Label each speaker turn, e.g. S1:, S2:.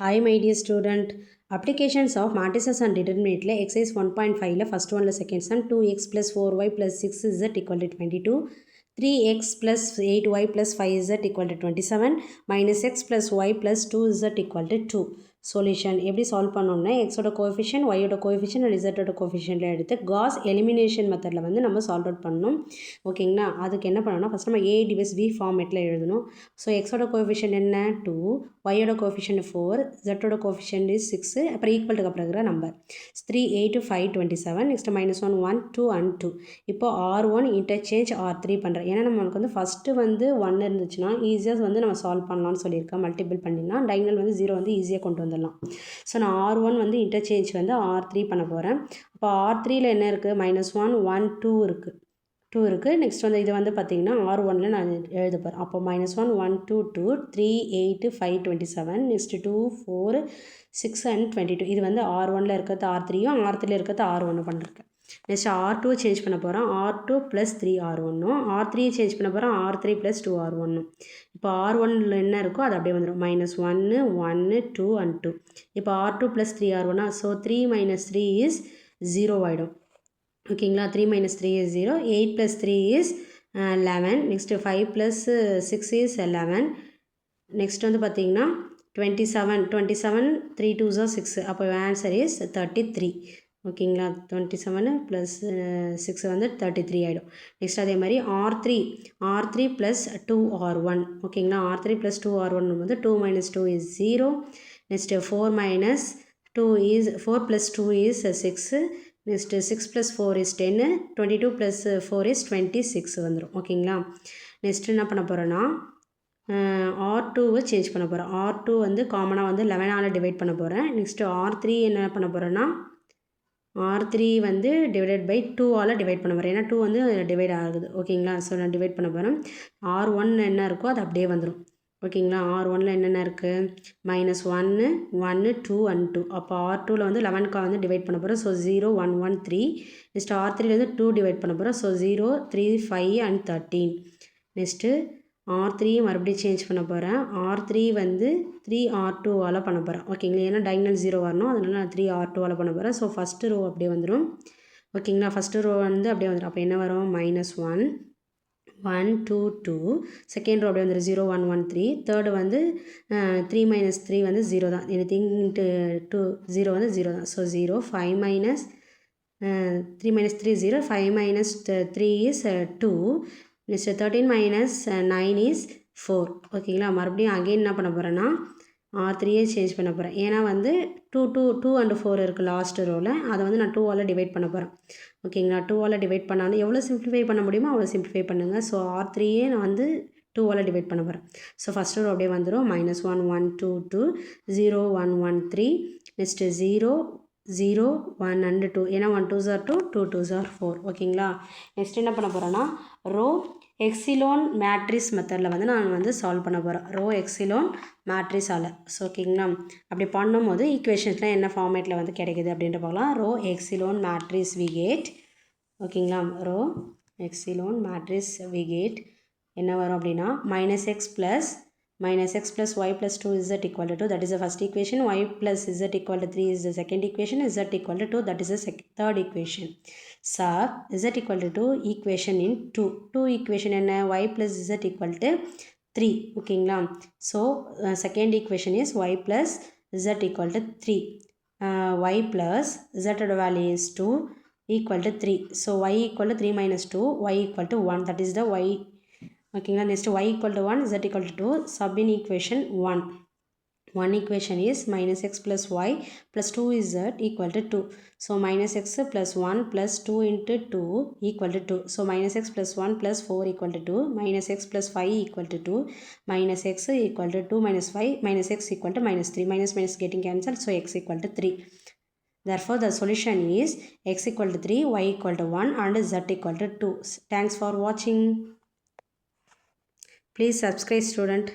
S1: Hi my dear student, applications of matrices and determinant exercise 1.5 first one second sum 2x plus 4y plus 6z equal to 22, 3x plus 8y plus 5z equal to 27, minus x plus y plus 2z equal to 2. Solution எப்படி solve பண்ணோம்னா எக்ஸோட coefficient ஒய்யோட coefficient and இசட்டோட கோஎஃபிஷியன்ட்ல எடுத்து Gauss elimination மெத்தடில் வந்து நம்ம solve out பண்ணணும். ஓகேங்களா, அதுக்கு என்ன பண்ணணும்னா ஃபஸ்ட் நம்ம ஏ டிவைஸ் பி ஃபார்மேட்டில் எழுதணும். ஸோ எக்ஸோட கோஎஃபிஷியன்ட் என்ன 2, ஒய்யோட கோஎஃபிஷியன்ட் 4, ஜெட்டோட கோஎஃபிஷியன்ட் இஸ் 6, அப்புறம் ஈக்குவல்ட்டுக்கு அப்புறம் இருக்கிற நம்பர் 3, 8, 5, 27, நெக்ஸ்ட் -1, 1, 2 அண்ட் 2. இப்போ R1 இன்டர்சேஞ்ச் R3 பண்ணுறேன். ஏன்னா நம்மளுக்கு வந்து ஃபஸ்ட்டு வந்து 1 இருந்துச்சுன்னா ஈஸியாக வந்து நம்ம சால்வ் பண்ணலாம்னு சொல்லியிருக்கேன். மல்டிபிள் பண்ணிடலாம், டைனல் வந்து 0 வந்து ஈஸியாக கொண்டு வந்துடலாம். ஸோ நான் R1 வந்து இன்டர்சேஞ்ச் வந்து R3 பண்ண போகிறேன். அப்போ R3ல என்ன இருக்குது, -1, 1, 2 இருக்குது. நெக்ஸ்ட் வந்து இது வந்து பார்த்திங்கன்னா R1ல் நான் எழுத போகிறேன். அப்போ -1, 1, 2, 2, 3, 8, 5, 27, நெக்ஸ்ட் 2, 4, 6 அண்ட் 22. இது வந்து R1ல் இருக்கிறது R3யும் R3ல இருக்கிறது R1 பண்ணிருக்கேன். நெக்ஸ்ட் R2 சேஞ்ச் பண்ண போகிறோம். R2 + 3R1ம், R3 சேஞ்ச் பண்ண போகிறோம். R3 + 2R1ம். இப்போ R1ல் என்ன இருக்கோ அது அப்படியே வந்துடும். -1, 1, 2 அண்ட் 2. இப்போ R2 + 3R1. ஸோ 3 - 3 இஸ் 0 ஆகிடும். ஓகேங்களா, 3 - 3 is 0, 8 + 3 is 11, next 5 + 6 is 11, next வந்து பார்த்திங்கன்னா 27, 3 2s are 6, அப்போ ஆன்சர் இஸ் 33. ஓகேங்களா, 27 + 6 வந்து 33 ஆகிடும். நெக்ஸ்ட் அதே மாதிரி R3 + 2R1. ஓகேங்களா, R3 + 2R1 வந்து 2 - 2 is 0, next 4 - 2 is 4 + 2 is 6, next 6 + 4 is 10, 22 + 4 is 26 வந்துடும். ஓகேங்களா, நெக்ஸ்ட் என்ன பண்ண போகிறோன்னா R2வை சேஞ்ச் பண்ண போகிறேன். R2 வந்து காமனாக வந்து 11ஆல் டிவைட் பண்ண போகிறேன். நெக்ஸ்ட்டு R3 என்ன பண்ண போகிறேன்னா R3 வந்து /2ஆல் டிவைட் பண்ண போகிறேன். ஏன்னா 2 வந்து டிவைட் ஆகுது. ஓகேங்களா, ஸோ நான் டிவைட் பண்ண போகிறேன். R1 என்ன இருக்கோ அது அப்படியே வந்துடும். ஓகேங்களா, R1ல் என்னென்ன இருக்குது, -1, 1, 2 அண்ட் 2. அப்போ R2ல் வந்து 11க்கு வந்து டிவைட் பண்ண போகிறோம். ஸோ 0, 1, 1, 3. நெக்ஸ்ட் R3ல வந்து 2 டிவைட் பண்ண போகிறோம். So 0, 3, 5 and 13. நெக்ஸ்ட்டு R3 மறுபடியும் சேஞ்ச் பண்ண போகிறேன். R3 வந்து 3R2ஆல் பண்ண போகிறேன். ஓகேங்களா, ஏன்னா டைனல் 0 வரணும், அதனால் நான் 3R2ஆல் பண்ண போகிறேன். ஸோ ஃபஸ்ட்டு ரோ அப்படியே வந்துடும். ஓகேங்களா, ஃபஸ்ட்டு ரோ வந்து அப்படியே வந்துடும். அப்போ என்ன வரும், -1, 1, 2, 2. செகண்ட் ரோ அப்படியே வந்துடும். 0, 1, 1, 3. தேர்டு வந்து 3 - 3 வந்து 0 தான். எனிதிங் இன்ட்டு 2 0 வந்து 0 தான். So 0, 5 - 3 - 3 0, 5 - 3 is 2, next 13 - 9 is 4. ஓகேங்களா, மறுபடியும் அகெயின் என்ன பண்ண போகிறேன்னா R3யே சேஞ்ச் பண்ண போகிறேன். ஏன்னா வந்து 2 அண்ட் 4 இருக்குது லாஸ்ட் ரோவில், அதை வந்து நான் 2ஆல் டிவைட் பண்ண போகிறேன். ஓகேங்களா, 2ஆல் டிவைட் பண்ணாலும் எவ்வளோ சிம்பிளிஃபை பண்ண முடியுமோ அவ்வளோ சிம்பிளிஃபை பண்ணுங்கள். ஸோ R3யே நான் வந்து 2ஆல் டிவைட் பண்ண போகிறேன். ஸோ ஃபஸ்ட்டு ரோ அப்படியே வந்துடும். -1, 1, 2, 2, 0, 1, 1, 3, நெக்ஸ்ட்டு 0, 0, 1 அண்ட் 2. ஏன்னா 1 2s are 2, 2 2s are 4. ஓகேங்களா, நெக்ஸ்ட் என்ன பண்ண போகிறேன்னா ரோ எக்ஸிலோன் மேட்ரிக்ஸ் மெத்தடில் வந்து நான் வந்து சால்வ் பண்ண போகிறேன். ரோ எக்ஸிலோன் மேட்ரிக்ஸால். ஸோ ஓகேங்களா, அப்படி பண்ணும்போது ஈக்குவேஷன்ஸ்லாம் என்ன ஃபார்மேட்டில் வந்து கிடைக்குது அப்படின்ற பார்க்கலாம். Row echelon matrix we get. ஓகேங்களா, row echelon matrix we get என்ன வரும் அப்படின்னா -x plus y plus 2z equal to 2, that is the first equation. Y plus z equal to 3 is the second equation. Z equal to 2, that is the third equation. Sub z equal to 2 equation in 2 equation என்ன, y plus z equal to 3. ஓகேங்களா, so second equation is y plus z equal to 3. Y plus z value is 2 equal to 3. So y equal to 3 minus 2, y equal to 1, that is the y. ஓகேங்களா, next y equal to 1, z equal to 2. Sub in equation 1 equation is -x plus y plus 2z equal to 2. So -x plus 1 plus 2 into 2 equal to 2. So -x plus 1 plus 4 equal to 2. -x plus 5 equal to 2. -x equal to 2 minus 5. -x equal to -3. Minus getting cancelled. So x equal to 3. Therefore, the solution is x equal to 3, y equal to 1 and z equal to 2. Thanks for watching. Please subscribe, student.